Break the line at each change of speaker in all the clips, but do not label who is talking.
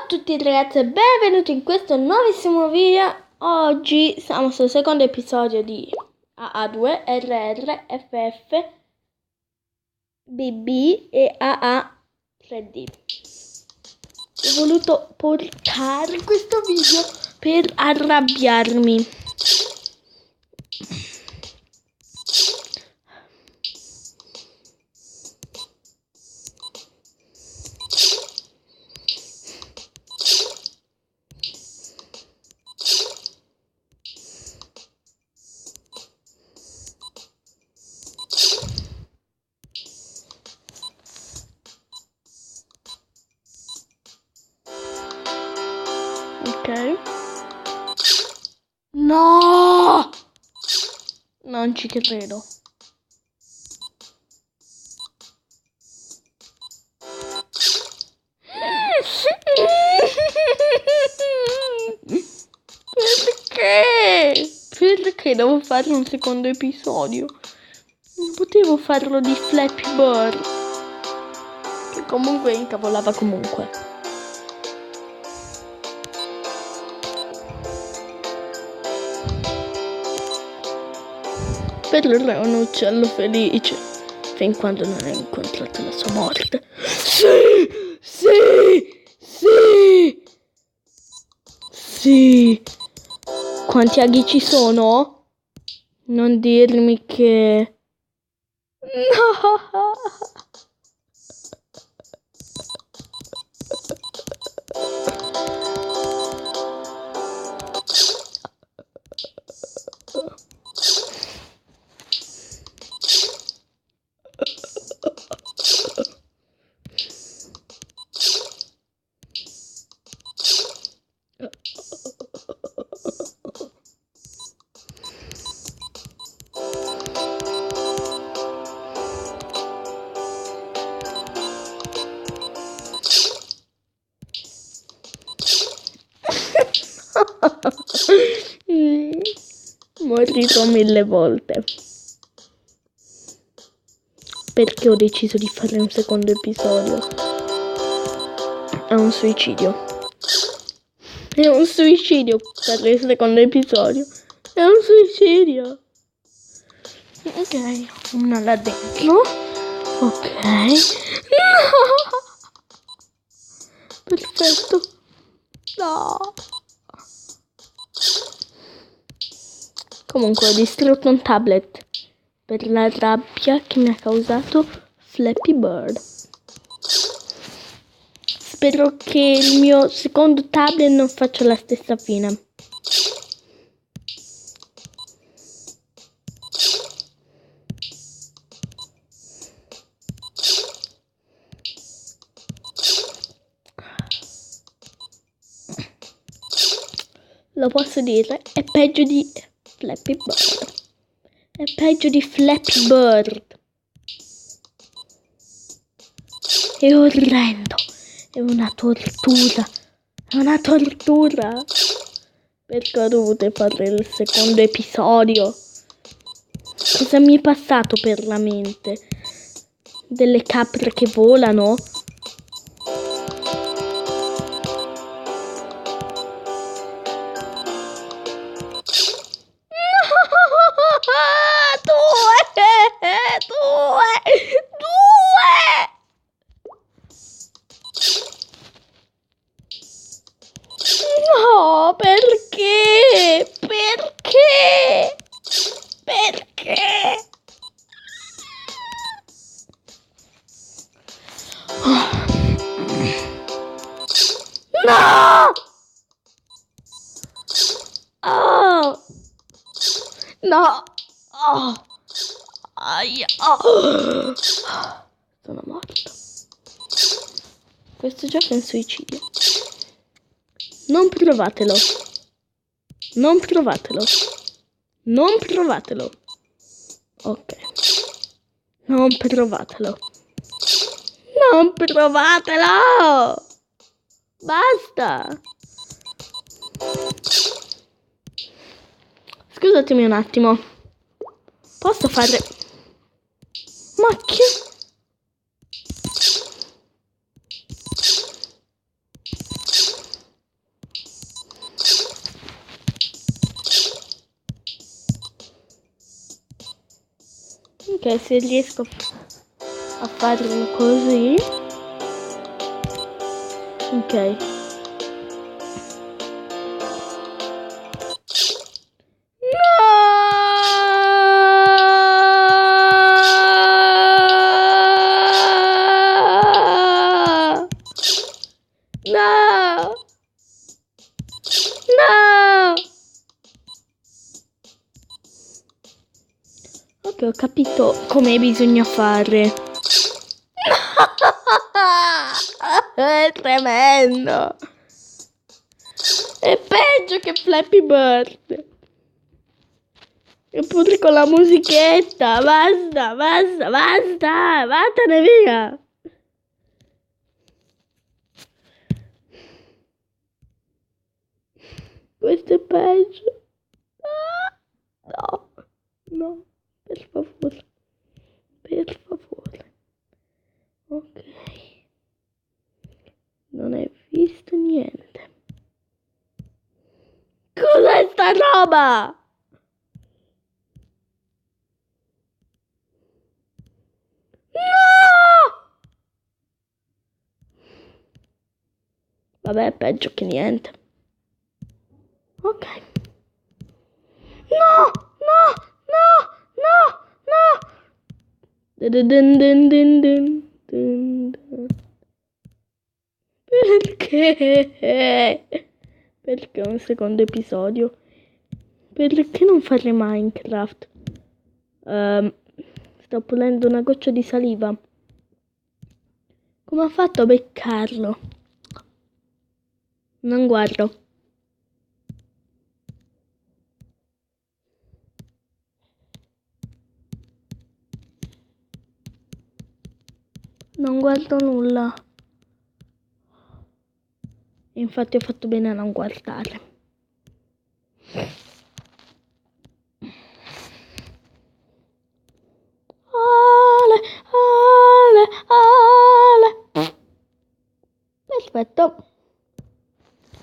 tutti ragazzi e benvenuti in questo nuovissimo video. Oggi siamo sul secondo episodio di AA2, RR, FF, BB e AA 3D. Ho voluto portare questo video per arrabbiarmi. Ok. No! Non ci credo. Perché? Perché devo fare un secondo episodio? Non potevo farlo di Flappy Bird, che comunque incavolava comunque. Per il re un uccello felice, fin quando non ha incontrato la sua morte. Sì! Sì! Sì! Sì! Quanti aghi ci sono? Non dirmi che... No! Morirò 1000 volte perché ho deciso di fare un secondo episodio. È un suicidio. È un suicidio fare il secondo episodio. È un suicidio. Ok, una là dentro. Ok. No! Perfetto. No. Comunque ho distrutto un tablet per la rabbia che mi ha causato Flappy Bird. Spero che il mio secondo tablet non faccia la stessa fine. Lo posso dire, è peggio di Flappy Bird. È peggio di Flappy Bird. È orrendo. È una tortura. È una tortura. Perché ho dovuto fare il secondo episodio. Cosa mi è passato per la mente? Delle capre che volano? No, perché? Perché? Perché? No! Oh! No! Oh! Aia! Oh! Sono morto. Questo gioco è un suicidio. Non provatelo. Non provatelo. Non provatelo. Ok. Non provatelo. Non provatelo. Basta. Scusatemi un attimo. Posso fare... Ma che... Ok, se riesco a farlo così. Ok. No! No! Ok, ho capito come bisogna fare. È tremendo! È peggio che Flappy Bird! Eppure con la musichetta! Basta, basta, basta! Vattene via! Questo è peggio. No, no, per favore. Per favore. Ok. Non hai visto niente. Cos'è sta roba? No! Vabbè, peggio che niente. Ok. No, no, no, no, no. Dun, dun, dun, dun, dun, dun, dun. Perché? Perché un secondo episodio? Perché non fare Minecraft? Sto pulendo una goccia di saliva. Come ho fatto a beccarlo? Non guardo. Non guardo nulla. Infatti ho fatto bene a non guardare. Ale, ale, ale. Perfetto.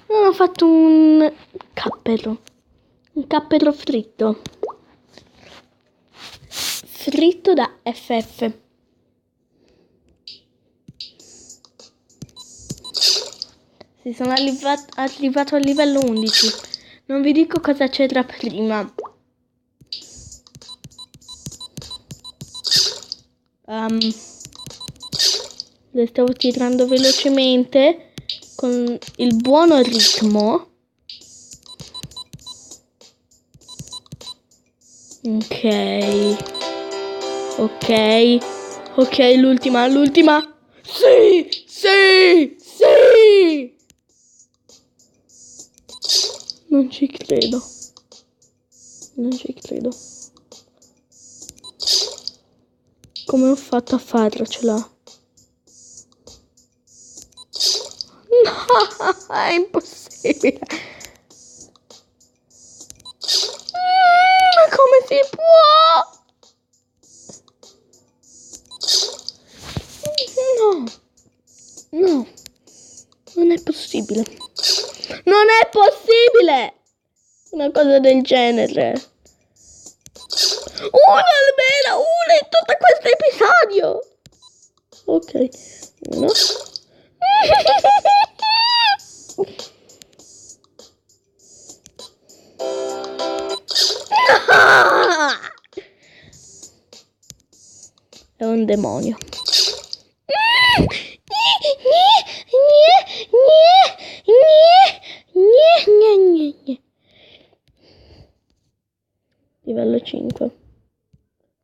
Non ho fatto un cappero. Un cappero fritto. Fritto da FF. Sì, sono arrivato al livello 11. Non vi dico cosa c'era prima. Le stavo tirando velocemente con il buono ritmo. Ok, l'ultima. Sì. Non ci credo. Come ho fatto a farcela? No, è impossibile. Ma come si può? No, non è possibile. Non è possibile una cosa del genere. Almeno una in tutto questo episodio. Ok, uno. È un demonio. Livello 5.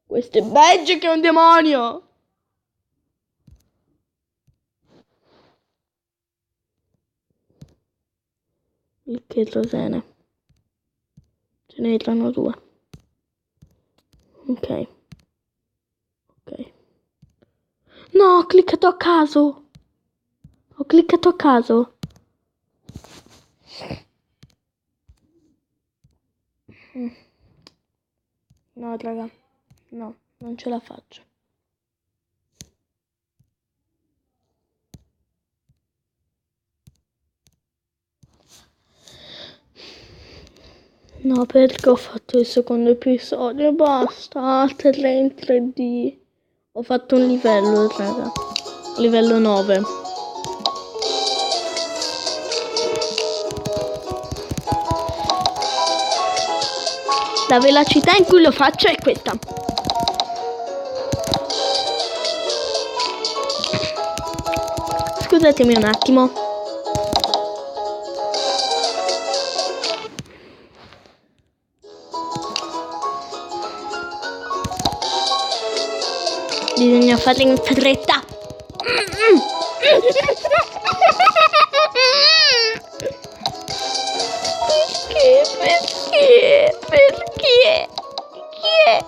Questo è peggio che un demonio. Il cherosene. Ce ne erano 2. Ok. No, ho cliccato a caso. No, raga. No, non ce la faccio. No, perché ho fatto il secondo episodio, basta, 3 in 3D. Ho fatto un livello, raga. Livello 9. La velocità in cui lo faccio è questa. Scusatemi un attimo. Bisogna farlo in fretta. Perché? Chi è?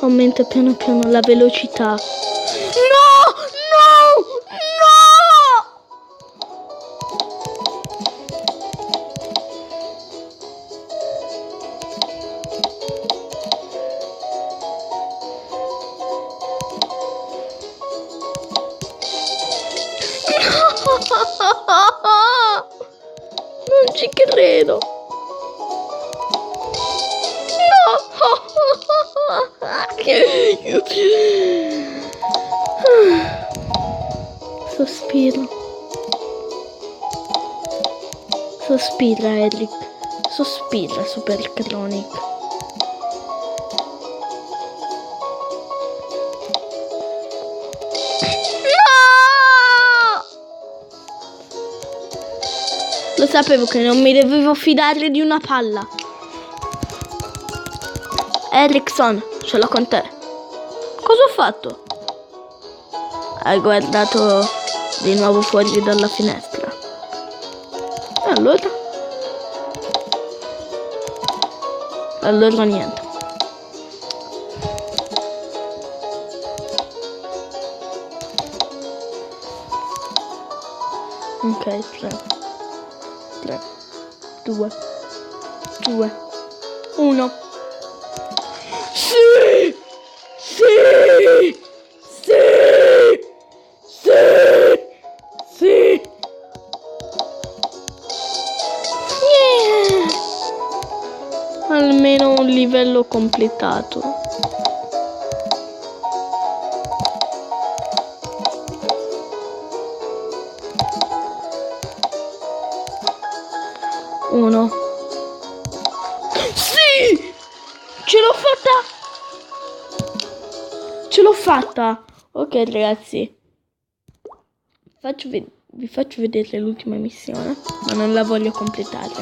Aumenta piano piano la velocità. No! No! No! Non ci credo. Sospiro. Sospira, Eric. Sospira, Supercronic. No! Lo sapevo che non mi dovevo fidare di una palla. Erickson, ce l'ho con te. Cosa ho fatto? Hai guardato di nuovo fuori dalla finestra. E allora? Allora niente. Ok, 3, 2, 1. Sì! Sì! Sì! Sì! Sì! Yeah! Almeno un livello completato. Uno. Sì! Ce l'ho fatta! Ce l'ho fatta! Ok ragazzi. Vi faccio vedere l'ultima missione, ma non la voglio completare.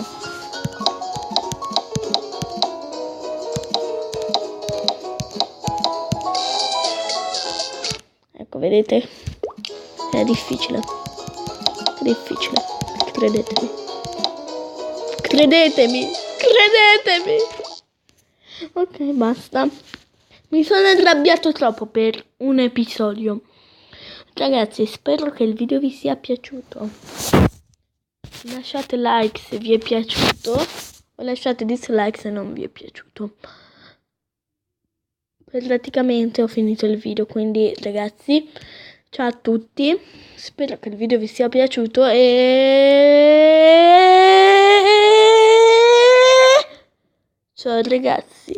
Ecco, vedete? È difficile. È difficile. Credetemi. Credetemi. Credetemi. Ok, basta. Mi sono arrabbiato troppo per un episodio. Ragazzi, spero che il video vi sia piaciuto. Lasciate like se vi è piaciuto o lasciate dislike se non vi è piaciuto. Praticamente ho finito il video, quindi ragazzi, ciao a tutti. Spero che il video vi sia piaciuto e ciao ragazzi.